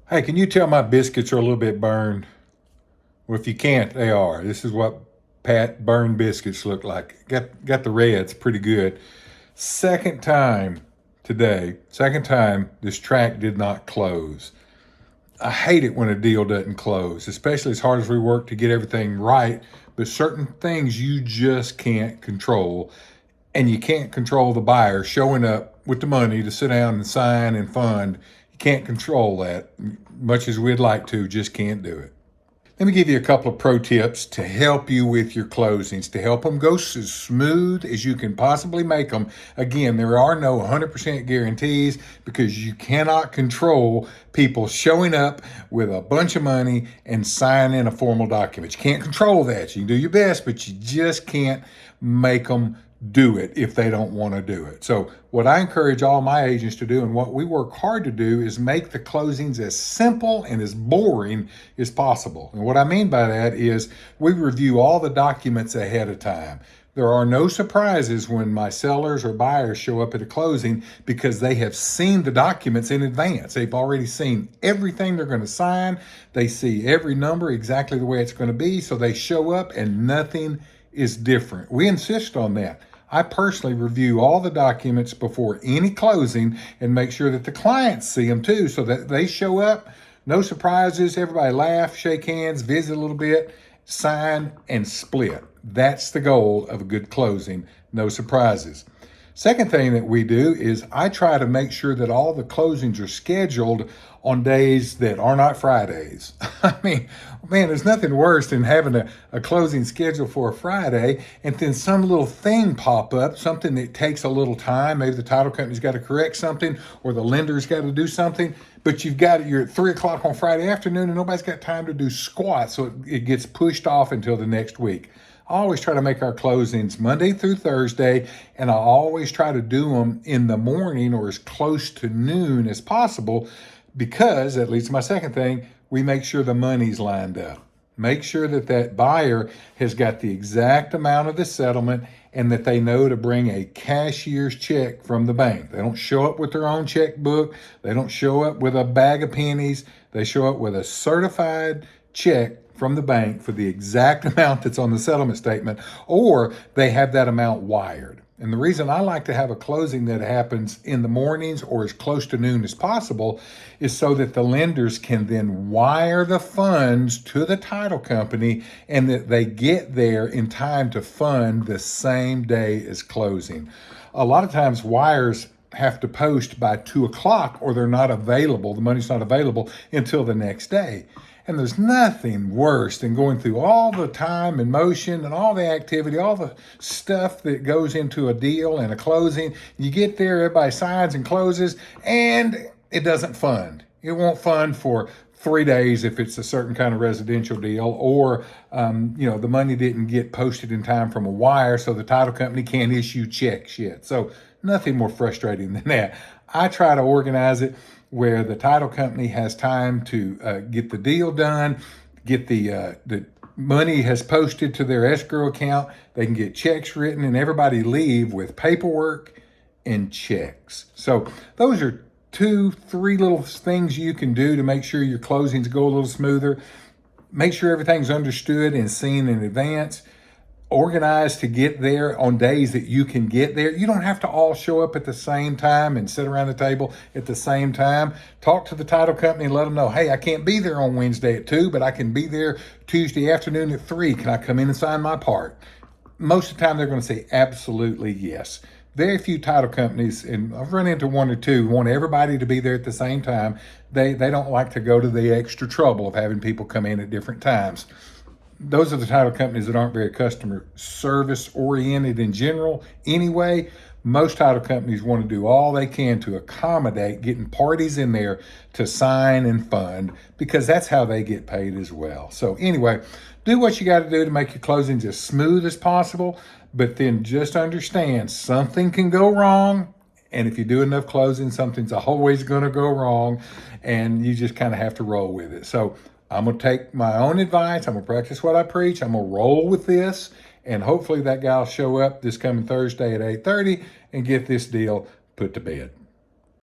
Hey, can you tell my biscuits are a little bit burned? Well, if you can't, they are. This is what Pat burned biscuits look like. Got the reds pretty good. Second time today, second time this track did not close. I hate it when a deal doesn't close, especially as hard as we work to get everything right. But certain things you just can't control. And you can't control the buyer showing up with the money to sit down and sign and fund. You can't control that. Much as we'd like to, just can't do it. Let me give you a couple of pro tips to help you with your closings, to help them go as smooth as you can possibly make them. Again, there are no 100% guarantees because you cannot control people showing up with a bunch of money and signing a formal document. You can't control that. You can do your best, but you just can't make them do it if they don't want to do it. So what I encourage all my agents to do, and what we work hard to do, is make the closings as simple and as boring as possible. And what I mean by that is we review all the documents ahead of time. There are no surprises when my sellers or buyers show up at a closing because they have seen the documents in advance. They've already seen everything they're going to sign. They see every number exactly the way it's going to be. So they show up and nothing is different. We insist on that. I personally review all the documents before any closing and make sure that the clients see them too, so that they show up, no surprises, everybody laugh, shake hands, visit a little bit, sign, and split. That's the goal of a good closing, no surprises. Second thing that we do is I try to make sure that all the closings are scheduled on days that are not Fridays. I mean, man, there's nothing worse than having a closing scheduled for a Friday and then some little thing pop up, something that takes a little time. Maybe the title company's got to correct something or the lender's got to do something, but you're at 3 o'clock on Friday afternoon and nobody's got time to do squat, so it gets pushed off until the next week. I always try to make our closings Monday through Thursday, and I always try to do them in the morning or as close to noon as possible because, that leads to my second thing, we make sure the money's lined up. Make sure that that buyer has got the exact amount of the settlement and that they know to bring a cashier's check from the bank. They don't show up with their own checkbook. They don't show up with a bag of pennies. They show up with a certified check from the bank for the exact amount that's on the settlement statement, or they have that amount wired. And the reason I like to have a closing that happens in the mornings or as close to noon as possible is so that the lenders can then wire the funds to the title company and that they get there in time to fund the same day as closing. A lot of times wires have to post by 2 o'clock or they're not available. The money's not available until the next day. And there's nothing worse than going through all the time and motion and all the activity, all the stuff that goes into a deal and a closing. You get there, everybody signs and closes, and it doesn't fund. It won't fund for 3 days if it's a certain kind of residential deal, or the money didn't get posted in time from a wire, so the title company can't issue checks yet. So nothing more frustrating than that. I try to organize it where the title company has time to get the deal done, get the money has posted to their escrow account, they can get checks written, and everybody leave with paperwork and checks. So those are 2-3 little things you can do to make sure your closings go a little smoother. Make sure everything's understood and seen in advance. Organized to get there on days that you can get there. You don't have to all show up at the same time and sit around the table at the same time. Talk to the title company and let them know, hey, I can't be there on Wednesday at 2, but I can be there Tuesday afternoon at 3. Can I come in and sign my part? Most of the time they're going to say absolutely yes. Very few title companies, and I've run into 1 or 2, want everybody to be there at the same time. They don't like to go to the extra trouble of having people come in at different times. Those are the title companies that aren't very customer service oriented in general anyway. Most title companies want to do all they can to accommodate getting parties in there to sign and fund because that's how they get paid as well. So anyway, do what you got to do to make your closings as smooth as possible, but then just understand something can go wrong. And if you do enough closings, something's always going to go wrong, and you just kind of have to roll with it. So I'm going to take my own advice. I'm going to practice what I preach. I'm going to roll with this. And hopefully that guy will show up this coming Thursday at 8:30 and get this deal put to bed.